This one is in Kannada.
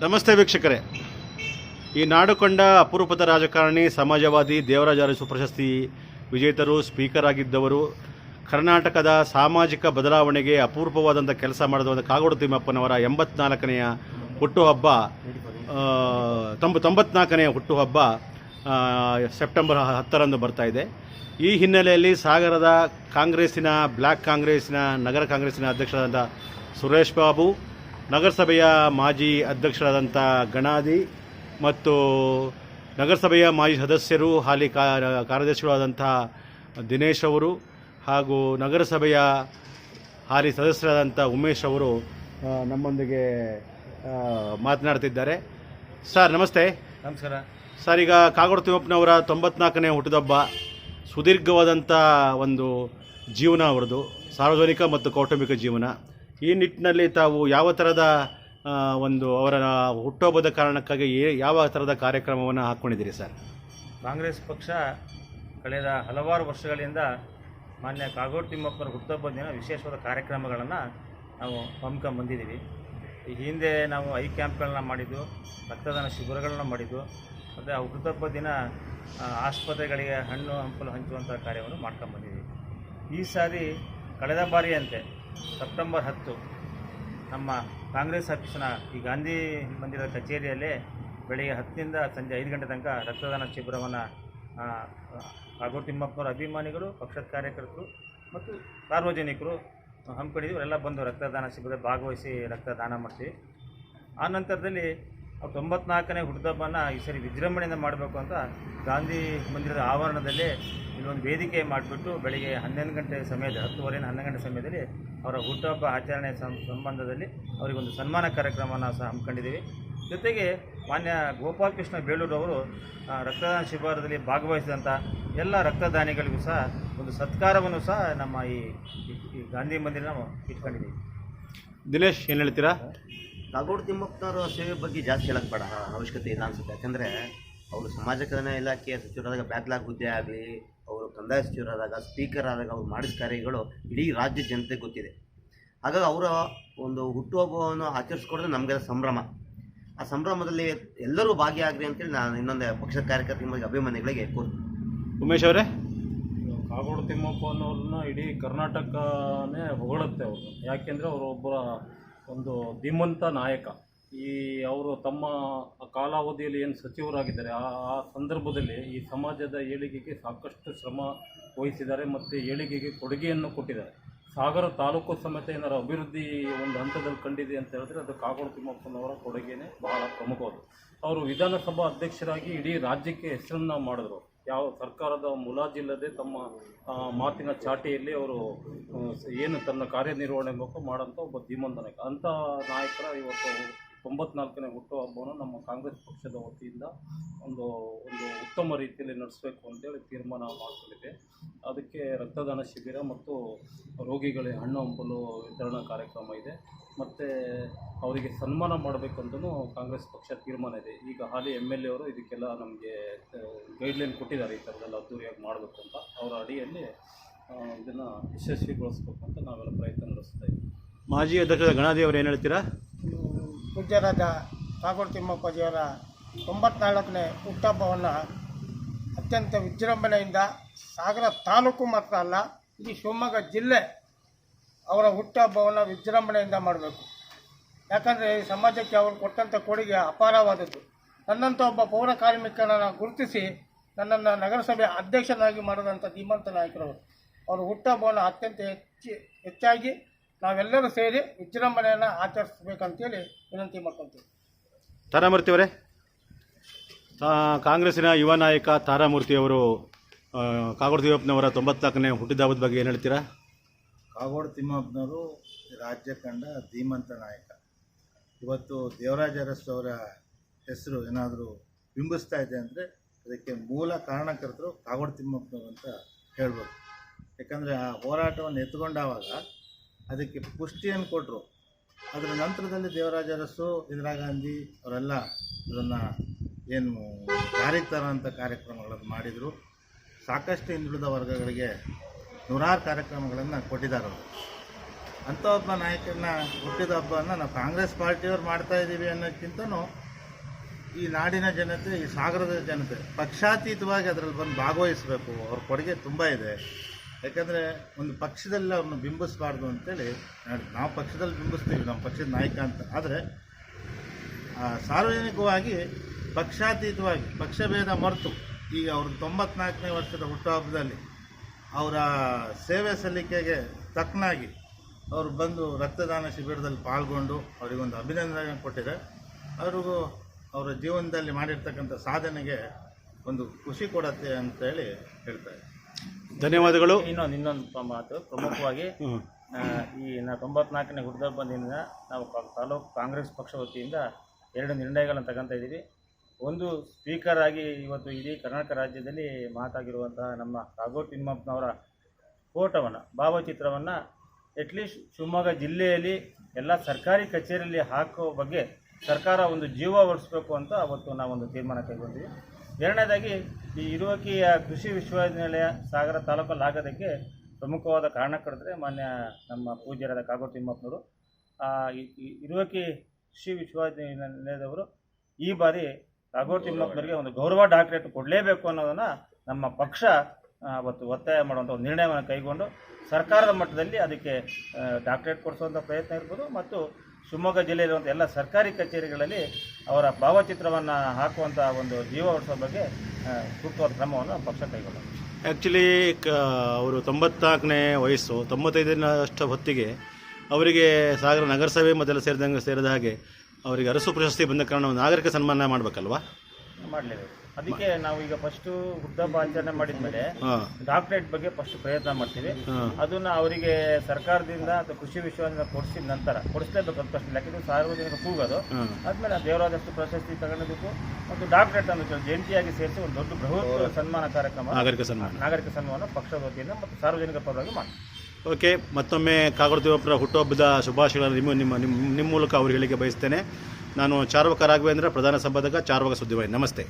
ನಮಸ್ತೆ ವೀಕ್ಷಕರೇ. ಈ ನಾಡು ಕಂಡ ಅಪರೂಪದ ರಾಜಕಾರಣಿ, ಸಮಾಜವಾದಿ, ದೇವರಾಜ ಅರಸು ಪ್ರಶಸ್ತಿ ವಿಜೇತರು, ಸ್ಪೀಕರ್ ಆಗಿದ್ದವರು, ಕರ್ನಾಟಕದ ಸಾಮಾಜಿಕ ಬದಲಾವಣೆಗೆ ಅಪೂರ್ವವಾದಂಥ ಕೆಲಸ ಮಾಡಿದ ಕಾಗೋಡು ತಿಮ್ಮಪ್ಪನವರ 84ನೇ ಹುಟ್ಟುಹಬ್ಬ, 94ನೇ ಹುಟ್ಟುಹಬ್ಬ ಸೆಪ್ಟೆಂಬರ್ 10ರಂದು ಬರ್ತಾ ಇದೆ. ಈ ಹಿನ್ನೆಲೆಯಲ್ಲಿ ಸಾಗರದ ಕಾಂಗ್ರೆಸ್ಸಿನ ಬ್ಲ್ಯಾಕ್ ಕಾಂಗ್ರೆಸ್ಸಿನ ನಗರ ಕಾಂಗ್ರೆಸ್ಸಿನ ಅಧ್ಯಕ್ಷರಾದಂಥ ಸುರೇಶ್ ಬಾಬು, ನಗರಸಭೆಯ ಮಾಜಿ ಅಧ್ಯಕ್ಷರಾದಂಥ ಗಣಾದಿ ಮತ್ತು ನಗರಸಭೆಯ ಮಾಜಿ ಸದಸ್ಯರು, ಹಾಲಿ ಕಾರ್ಯದರ್ಶಿಗಳಾದಂಥ ದಿನೇಶ್ ಅವರು ಹಾಗೂ ನಗರಸಭೆಯ ಹಾಲಿ ಸದಸ್ಯರಾದಂಥ ಉಮೇಶ್ ಅವರು ನಮ್ಮೊಂದಿಗೆ ಮಾತನಾಡ್ತಿದ್ದಾರೆ. ಸರ್ ನಮಸ್ತೆ. ನಮಸ್ಕಾರ ಸರ್, ಈಗ ಕಾಗೋಡು ತಿಮ್ಮಪ್ಪನವರ 94ನೇ ಹುಟ್ಟುಹಬ್ಬ, ಸುದೀರ್ಘವಾದಂಥ ಒಂದು ಜೀವನ ಅವರದು, ಸಾರ್ವಜನಿಕ ಮತ್ತು ಕೌಟುಂಬಿಕ ಜೀವನ. ಈ ನಿಟ್ಟಿನಲ್ಲಿ ತಾವು ಯಾವ ಥರದ ಒಂದು ಅವರ ಹುಟ್ಟುಹಬ್ಬದ ಕಾರಣಕ್ಕಾಗಿ ಯಾವ ಥರದ ಕಾರ್ಯಕ್ರಮವನ್ನು ಹಾಕ್ಕೊಂಡಿದ್ದೀರಿ ಸರ್? ಕಾಂಗ್ರೆಸ್ ಪಕ್ಷ ಕಳೆದ ಹಲವಾರು ವರ್ಷಗಳಿಂದ ಮಾನ್ಯ ಕಾಗೋಡು ತಿಮ್ಮಪ್ಪರ ಹುಟ್ಟುಹಬ್ಬದ ದಿನ ವಿಶೇಷವಾದ ಕಾರ್ಯಕ್ರಮಗಳನ್ನು ನಾವು ಹಮ್ಮಿಕೊಂಡ್ಬಂದಿದ್ದೀವಿ. ಈ ಹಿಂದೆ ನಾವು ಐ ಕ್ಯಾಂಪ್ಗಳನ್ನ ಮಾಡಿದ್ದು, ರಕ್ತದಾನ ಶಿಬಿರಗಳನ್ನ ಮಾಡಿದ್ದು, ಮತ್ತು ಆ ಹುಟ್ಟುಹಬ್ಬದ ದಿನ ಆಸ್ಪತ್ರೆಗಳಿಗೆ ಹಣ್ಣು ಹಂಪಲು ಹಂಚುವಂಥ ಕಾರ್ಯವನ್ನು ಮಾಡ್ಕೊಂಡ್ಬಂದಿದ್ದೀವಿ. ಈ ಸಾರಿ ಕಳೆದ ಬಾರಿಯಂತೆ ಸೆಪ್ಟೆಂಬರ್ 10 ನಮ್ಮ ಕಾಂಗ್ರೆಸ್ ಆಫೀಸಿನ ಈ ಗಾಂಧಿ ಮಂದಿರದ ಕಚೇರಿಯಲ್ಲೇ ಬೆಳಗ್ಗೆ 10ನಿಂದ ಸಂಜೆ 5 ಗಂಟೆ ತನಕ ರಕ್ತದಾನ ಶಿಬಿರವನ್ನು ಕಾಗೋಡು ತಿಮ್ಮಪ್ಪನವರ ಅಭಿಮಾನಿಗಳು, ಪಕ್ಷದ ಕಾರ್ಯಕರ್ತರು ಮತ್ತು ಸಾರ್ವಜನಿಕರು ಹಮ್ಮಿಕೊಂಡಿದ್ದೀವಿ. ಅವರೆಲ್ಲ ಬಂದು ರಕ್ತದಾನ ಶಿಬಿರದಲ್ಲಿ ಭಾಗವಹಿಸಿ ರಕ್ತದಾನ ಮಾಡ್ತೀವಿ. ಆ ನಂತರದಲ್ಲಿ 94ನೇ ಹುಟ್ಟುಹಬ್ಬನ ಈ ಸರಿ ವಿಜೃಂಭಣೆಯಿಂದ ಮಾಡಬೇಕು ಅಂತ ಗಾಂಧಿ ಮಂದಿರದ ಆವರಣದಲ್ಲಿ ಇಲ್ಲೊಂದು ವೇದಿಕೆ ಮಾಡಿಬಿಟ್ಟು ಬೆಳಿಗ್ಗೆ 11 ಗಂಟೆ ಸಮಯದಲ್ಲಿ, 10:30 11 ಗಂಟೆ ಸಮಯದಲ್ಲಿ ಅವರ ಹುಟ್ಟುಹಬ್ಬ ಆಚರಣೆ ಸಂಬಂಧದಲ್ಲಿ ಅವರಿಗೊಂದು ಸನ್ಮಾನ ಕಾರ್ಯಕ್ರಮವನ್ನು ಸಹ ಹಮ್ಮಿಕೊಂಡಿದ್ದೀವಿ. ಜೊತೆಗೆ ಮಾನ್ಯ ಗೋಪಾಲಕೃಷ್ಣ ಬೇಳೂರು ಅವರು ರಕ್ತದಾನ ಶಿಬಿರದಲ್ಲಿ ಭಾಗವಹಿಸಿದಂಥ ಎಲ್ಲ ರಕ್ತದಾನಿಗಳಿಗೂ ಸಹ ಒಂದು ಸತ್ಕಾರವನ್ನು ಸಹ ನಮ್ಮ ಈ ಗಾಂಧಿ ಮಂದಿರ ನಾವು ಇಟ್ಕೊಂಡಿದ್ದೀವಿ. ದಿನೇಶ್, ಏನು ಹೇಳ್ತೀರಾ? ಕಾಗೋಡು ತಿಮ್ಮಪ್ಪನವರ ಸೇವೆ ಬಗ್ಗೆ ಜಾಸ್ತಿ ಹೇಳಕ್ಕೆ ಬೇಡ, ಅವಶ್ಯಕತೆ ಇಲ್ಲ ಅನಿಸುತ್ತೆ. ಯಾಕೆಂದರೆ ಅವರು ಸಮಾಜ ಕಲ್ಯಾಣ ಇಲಾಖೆಯ ಸಚಿವರಾದಾಗ ಬ್ಯಾಕ್ಲಾಗ್ ಹುದ್ದೆ ಆಗಲಿ, ಅವರು ಕಂದಾಯ ಸಚಿವರಾದಾಗ, ಸ್ಪೀಕರ್ ಆದಾಗ ಅವ್ರು ಮಾಡಿದ ಕಾರ್ಯಗಳು ಇಡೀ ರಾಜ್ಯ ಜನತೆಗೆ ಗೊತ್ತಿದೆ. ಹಾಗಾಗಿ ಅವರ ಒಂದು ಹುಟ್ಟುಹಬ್ಬವನ್ನು ಆಚರಿಸ್ಕೊಡೋದು ನಮಗೆಲ್ಲ ಸಂಭ್ರಮ. ಆ ಸಂಭ್ರಮದಲ್ಲಿ ಎಲ್ಲರೂ ಭಾಗಿಯಾಗ್ರಿ ಅಂತೇಳಿ ನಾನು ಇನ್ನೊಂದು ಪಕ್ಷದ ಕಾರ್ಯಕರ್ತರಿಗೆ, ಅಭಿಮಾನಿಗಳಿಗೆ ಕೋರ್ತೀನಿ. ಉಮೇಶ್ ಅವರೇ? ಕಾಗೋಡು ತಿಮ್ಮಪ್ಪನವ್ರನ್ನ ಇಡೀ ಕರ್ನಾಟಕನೇ ಹೊಗಳುತ್ತೆ ಅವರು. ಯಾಕೆಂದರೆ ಅವರು ಒಬ್ಬರ ಒಂದು ಧೀಮಂತ ನಾಯಕ. ಅವರು ತಮ್ಮ ಕಾಲಾವಧಿಯಲ್ಲಿ ಏನು ಸಚಿವರಾಗಿದ್ದಾರೆ ಆ ಸಂದರ್ಭದಲ್ಲಿ ಈ ಸಮಾಜದ ಏಳಿಗೆಗೆ ಸಾಕಷ್ಟು ಶ್ರಮ ವಹಿಸಿದ್ದಾರೆ ಮತ್ತು ಏಳಿಗೆಗೆ ಕೊಡುಗೆಯನ್ನು ಕೊಟ್ಟಿದ್ದಾರೆ. ಸಾಗರ ತಾಲೂಕು ಸಮೇತ ಏನಾರು ಅಭಿವೃದ್ಧಿ ಒಂದು ಹಂತದಲ್ಲಿ ಕಂಡಿದೆ ಅಂತ ಹೇಳಿದ್ರೆ ಅದು ಕಾಗೋಡು ತಿಮ್ಮಪ್ಪನವರ ಕೊಡುಗೆನೇ ಬಹಳ ಪ್ರಮುಖವಾದ. ಅವರು ವಿಧಾನಸಭಾ ಅಧ್ಯಕ್ಷರಾಗಿ ಇಡೀ ರಾಜ್ಯಕ್ಕೆ ಹೆಸರನ್ನು ಮಾಡಿದ್ರು. ಯಾವ ಸರ್ಕಾರದ ಮುಲಾಜಿಲ್ಲದೆ ತಮ್ಮ ಮಾತಿನ ಚಾಟಿಯಲ್ಲಿ ಅವರು ಏನು ತನ್ನ ಕಾರ್ಯನಿರ್ವಹಣೆ ಮಾಡೋಂಥ ಒಬ್ಬ ಧೀಮಂತ ನಾಯಕ. ಅಂಥ ನಾಯಕರ ಇವತ್ತು 94ನೇ ಹುಟ್ಟುಹಬ್ಬವನ್ನು ನಮ್ಮ ಕಾಂಗ್ರೆಸ್ ಪಕ್ಷದ ವತಿಯಿಂದ ಒಂದು ಉತ್ತಮ ರೀತಿಯಲ್ಲಿ ನಡೆಸಬೇಕು ಅಂತೇಳಿ ತೀರ್ಮಾನ ಮಾಡಿಕೊಂಡಿದೆ. ಅದಕ್ಕೆ ರಕ್ತದಾನ ಶಿಬಿರ ಮತ್ತು ರೋಗಿಗಳಿಗೆ ಹಣ್ಣು ಹಂಪಲು ವಿತರಣಾ ಕಾರ್ಯಕ್ರಮ ಇದೆ. ಮತ್ತು ಅವರಿಗೆ ಸನ್ಮಾನ ಮಾಡಬೇಕಂತಲೂ ಕಾಂಗ್ರೆಸ್ ಪಕ್ಷ ತೀರ್ಮಾನ ಇದೆ. ಈಗ ಹಾಲಿ MLA ಅವರು ಇದಕ್ಕೆಲ್ಲ ನಮಗೆ ಗೈಡ್ಲೈನ್ ಕೊಟ್ಟಿದ್ದಾರೆ, ಈ ಥರದ್ದೆಲ್ಲ ಅದ್ದೂರಿಯಾಗಿ ಮಾಡಬೇಕು ಅಂತ. ಅವರ ಅಡಿಯಲ್ಲಿ ಇದನ್ನು ಯಶಸ್ವಿಗೊಳಿಸ್ಬೇಕು ಅಂತ ನಾವೆಲ್ಲ ಪ್ರಯತ್ನ ನಡೆಸ್ತಾ ಇದ್ದೀವಿ. ಮಾಜಿ ಅಧ್ಯಕ್ಷರ ಗಣಾದಿ ಅವರು ಏನು ಹೇಳ್ತೀರಾ? ಪೂಜ್ಯರಾದ ಕಾಗೋಡು ತಿಮ್ಮಪ್ಪಾಜಿಯವರ 94ನೇ ಹುಟ್ಟುಹಬ್ಬವನ್ನು ಅತ್ಯಂತ ವಿಜೃಂಭಣೆಯಿಂದ ಸಾಗರ ತಾಲೂಕು ಮಾತ್ರ ಅಲ್ಲ, ಇಡೀ ಶಿವಮೊಗ್ಗ ಜಿಲ್ಲೆ ಅವರ ಹುಟ್ಟುಹಬ್ಬವನ್ನು ವಿಜೃಂಭಣೆಯಿಂದ ಮಾಡಬೇಕು. ಯಾಕಂದರೆ ಈ ಸಮಾಜಕ್ಕೆ ಅವರು ಕೊಟ್ಟಂಥ ಕೊಡುಗೆ ಅಪಾರವಾದದ್ದು. ನನ್ನಂಥ ಒಬ್ಬ ಪೌರ ಕಾರ್ಮಿಕರನ್ನು ಗುರುತಿಸಿ ನನ್ನನ್ನು ನಗರಸಭೆ ಅಧ್ಯಕ್ಷನಾಗಿ ಮಾಡಿದಂಥ ಧೀಮಂತ ನಾಯಕರು. ಅವರು ಹುಟ್ಟುಹಬ್ಬವನ್ನು ಅತ್ಯಂತ ಹೆಚ್ಚಾಗಿ ನಾವೆಲ್ಲರೂ ಸೇರಿ ವಿಜೃಂಭಣೆಯನ್ನು ಆಚರಿಸಬೇಕಂತೇಳಿ ವಿನಂತಿ ಮಾಡ್ಕೊತೀವಿ. ತಾರಾಮೂರ್ತಿ ಅವರೇ? ಕಾಂಗ್ರೆಸ್ಸಿನ ಯುವ ನಾಯಕ ತಾರಾಮೂರ್ತಿಯವರು ಕಾಗೋಡು ತಿಮ್ಮಪ್ಪನವರ 94ನೇ ಹುಟ್ಟಿದಬ್ಬದ ಬಗ್ಗೆ ಏನು ಹೇಳ್ತೀರಾ? ಕಾಗೋಡು ತಿಮ್ಮಪ್ಪನವರು ರಾಜ್ಯ ಕಂಡ ಧೀಮಂತ ನಾಯಕ. ಇವತ್ತು ದೇವರಾಜ ಅರಸು ಅವರ ಹೆಸರು ಏನಾದರೂ ಬಿಂಬಿಸ್ತಾ ಇದೆ ಅಂದರೆ ಅದಕ್ಕೆ ಮೂಲ ಕಾರಣಕರ್ತರು ಕಾಗೋಡು ತಿಮ್ಮಪ್ಪನವರು ಅಂತ ಹೇಳ್ಬೋದು. ಯಾಕಂದರೆ ಆ ಹೋರಾಟವನ್ನು ಎತ್ಕೊಂಡಾವಾಗ ಅದಕ್ಕೆ ಪುಷ್ಟಿಯನ್ನು ಕೊಟ್ಟರು. ಅದರ ನಂತರದಲ್ಲಿ ದೇವರಾಜ ಅರಸು, ಇಂದಿರಾ ಗಾಂಧಿ ಅವರೆಲ್ಲ ಅದನ್ನು ಏನು ಜಾರಿಗೆ ತರೋಂಥ ಕಾರ್ಯಕ್ರಮಗಳನ್ನು ಮಾಡಿದರು. ಸಾಕಷ್ಟು ಹಿಂದುಳಿದ ವರ್ಗಗಳಿಗೆ ನೂರಾರು ಕಾರ್ಯಕ್ರಮಗಳನ್ನು ಕೊಟ್ಟಿದ್ದಾರೆ ಅವರು. ಅಂಥ ಒಬ್ಬ ನಾಯಕನ ಹುಟ್ಟಿದ ಹಬ್ಬವನ್ನು ನಾವು ಕಾಂಗ್ರೆಸ್ ಪಾರ್ಟಿಯವ್ರು ಮಾಡ್ತಾ ಇದ್ದೀವಿ ಅನ್ನೋಕ್ಕಿಂತನೂ ಈ ನಾಡಿನ ಜನತೆ, ಈ ಸಾಗರದ ಜನತೆ ಪಕ್ಷಾತೀತವಾಗಿ ಅದರಲ್ಲಿ ಬಂದು ಭಾಗವಹಿಸಬೇಕು. ಅವ್ರ ಕೊಡುಗೆ ತುಂಬ ಇದೆ. ಯಾಕಂದರೆ ಒಂದು ಪಕ್ಷದಲ್ಲಿ ಅವ್ರನ್ನ ಬಿಂಬಿಸಬಾರ್ದು ಅಂತೇಳಿ ನಾವು ಪಕ್ಷದಲ್ಲಿ ಬಿಂಬಿಸ್ತೀವಿ, ನಮ್ಮ ಪಕ್ಷದ ನಾಯಕ ಅಂತ. ಆದರೆ ಸಾರ್ವಜನಿಕವಾಗಿ ಪಕ್ಷಾತೀತವಾಗಿ ಪಕ್ಷಭೇದ ಮರೆತು ಈಗ ಅವ್ರದ್ದು 94ನೇ ವರ್ಷದ ಹುಟ್ಟುಹಬ್ಬದಲ್ಲಿ ಅವರ ಸೇವೆ ಸಲ್ಲಿಕೆಗೆ ತಕ್ಕನಾಗಿ ಅವರು ಬಂದು ರಕ್ತದಾನ ಶಿಬಿರದಲ್ಲಿ ಪಾಲ್ಗೊಂಡು ಅವರಿಗೊಂದು ಅಭಿನಂದನೆ ಕೊಟ್ಟಿದ್ದಾರೆ. ಅವ್ರಿಗೂ ಅವರ ಜೀವನದಲ್ಲಿ ಮಾಡಿರ್ತಕ್ಕಂಥ ಸಾಧನೆಗೆ ಒಂದು ಖುಷಿ ಕೊಡತ್ತೆ ಅಂತೇಳಿ ಹೇಳ್ತಾರೆ. ಧನ್ಯವಾದಗಳು. ಇನ್ನೊಂದು ಮಾತು ಪ್ರಮುಖವಾಗಿ ಈ 94ನೇ ಹುಟ್ಟುಹಬ್ಬದಿಂದ ನಾವು ತಾಲೂಕು ಕಾಂಗ್ರೆಸ್ ಪಕ್ಷ ವತಿಯಿಂದ 2 ನಿರ್ಣಯಗಳನ್ನು ತಗೊಂತ ಇದ್ದೀವಿ. ಒಂದು, ಸ್ಪೀಕರ್ ಆಗಿ ಇವತ್ತು ಇಡೀ ಕರ್ನಾಟಕ ರಾಜ್ಯದಲ್ಲಿ ಮಾತಾಗಿರುವಂತಹ ನಮ್ಮ ಕಾಗೋಡು ತಿಮ್ಮಪ್ಪನವರ ಫೋಟೋವನ್ನು, ಭಾವಚಿತ್ರವನ್ನು ಅಟ್ಲೀಸ್ಟ್ ಶಿವಮೊಗ್ಗ ಜಿಲ್ಲೆಯಲ್ಲಿ ಎಲ್ಲ ಸರ್ಕಾರಿ ಕಚೇರಿಯಲ್ಲಿ ಹಾಕೋ ಬಗ್ಗೆ ಸರ್ಕಾರ ಒಂದು ಜೀವ ಹೊರಿಸಬೇಕು ಅಂತ ಅವತ್ತು ನಾವೊಂದು ತೀರ್ಮಾನ ಕೈಗೊಂಡಿವಿ. ಎರಡನೇದಾಗಿ ಈ ಇರುವಕ್ಕಿಯ ಕೃಷಿ ವಿಶ್ವವಿದ್ಯಾನಿಲಯ ಸಾಗರ ತಾಲೂಕಲ್ಲಿ ಆಗೋದಕ್ಕೆ ಪ್ರಮುಖವಾದ ಕಾರಣಕರ್ತರೆ ಮಾನ್ಯ ನಮ್ಮ ಪೂಜ್ಯರಾದ ಕಾಗೋಡು ತಿಮ್ಮಪ್ಪನವರು. ಇರುವಕ್ಕಿ ಕೃಷಿ ವಿಶ್ವವಿದ್ಯಾನಿಲಯದವರು ಈ ಬಾರಿ ಕಾಗೋಡು ತಿಮ್ಮಪ್ಪನವರಿಗೆ ಒಂದು ಗೌರವ ಡಾಕ್ಟರೇಟ್ ಕೊಡಲೇಬೇಕು ಅನ್ನೋದನ್ನು ನಮ್ಮ ಪಕ್ಷ ಅವತ್ತು ಒತ್ತಾಯ ಮಾಡುವಂಥ ಒಂದು ನಿರ್ಣಯವನ್ನು ಕೈಗೊಂಡು ಸರ್ಕಾರದ ಮಟ್ಟದಲ್ಲಿ ಅದಕ್ಕೆ ಡಾಕ್ಟರೇಟ್ ಕೊಡಿಸುವಂಥ ಪ್ರಯತ್ನ ಇರ್ಬೋದು, ಮತ್ತು ಶಿವಮೊಗ್ಗ ಜಿಲ್ಲೆಯಲ್ಲಿರುವಂಥ ಎಲ್ಲ ಸರ್ಕಾರಿ ಕಚೇರಿಗಳಲ್ಲಿ ಅವರ ಭಾವಚಿತ್ರವನ್ನು ಹಾಕುವಂಥ ಒಂದು ಜೀವ ಹೊರಿಸೋ ಬಗ್ಗೆ ಸೂಕ್ತವಾದ ಕ್ರಮವನ್ನು ಪಕ್ಷ ಕೈಗೊಂಡು. ಆ್ಯಕ್ಚುಲಿ ಅವರು 94ನೇ ವಯಸ್ಸು, 95ನಷ್ಟು ಹೊತ್ತಿಗೆ ಅವರಿಗೆ ಸಾಗರ ನಗರಸಭೆ ಮೊದಲು ಸೇರಿದ ಹಾಗೆ ಅವರಿಗೆ ಅರಸು ಪ್ರಶಸ್ತಿ ಬಂದ ಕಾರಣ ಒಂದು ನಾಗರಿಕ ಸನ್ಮಾನ ಮಾಡಬೇಕಲ್ವಾ? ಮಾಡಲೇಬೇಕು. ಅದಕ್ಕೆ ನಾವು ಈಗ ಫಸ್ಟು ಹುಟ್ಟುಹಬ್ಬ ಆಚರಣೆ ಮಾಡಿದ ಮೇಲೆ ಡಾಕ್ಟರೇಟ್ ಬಗ್ಗೆ ಫಸ್ಟ್ ಪ್ರಯತ್ನ ಮಾಡ್ತೀವಿ. ಅದನ್ನ ಅವರಿಗೆ ಸರ್ಕಾರದಿಂದ ಅಥವಾ ಕೃಷಿ ವಿಶ್ವವಿದ್ಯಾಲಯ ಕೊಡಿಸಿದ ನಂತರ ಕೊಡಿಸಲೇಬೇಕು ಅಂತ ಪ್ರಶ್ನೆ. ಯಾಕೆಂದರೆ ಸಾರ್ವಜನಿಕ ಕೂಗೋದು ಆದಮೇಲೆ ದೇವರಾಜಷ್ಟು ಪ್ರಶಸ್ತಿ ತಗೊಳ್ಳೋದಕ್ಕೂ ಮತ್ತು ಡಾಕ್ಟರೇಟ್ ಅನ್ನು ಜಂಟಿಯಾಗಿ ಸೇರಿಸಿ ಒಂದು ದೊಡ್ಡ ಬೃಹತ್ ಸನ್ಮಾನ ಕಾರ್ಯಕ್ರಮ, ನಾಗರಿಕ ಸನ್ಮಾನ ಪಕ್ಷದ ವತಿಯಿಂದ ಮತ್ತು ಸಾರ್ವಜನಿಕ ಪರವಾಗಿ ಮಾಡಿ. ಓಕೆ, ಮತ್ತೊಮ್ಮೆ ಕಾಗೋಡು ತಿಮ್ಮಪ್ಪರ ಹುಟ್ಟುಹಬ್ಬದ ಶುಭಾಶಯಗಳನ್ನು ನಿಮ್ಮ ಮೂಲಕ ಅವ್ರಿಗೆ ಹೇಳಿಕೆ ಬಯಸ್ತೇನೆ. ನಾನು ಚಾರ್ವಕ ರಾಘವೇಂದ್ರ, ಪ್ರಧಾನ ಸಂಪಾದಕ, ಚಾರ್ವಕ ಸುದ್ದಿವಾಹಿನಿ. ನಮಸ್ತೆ.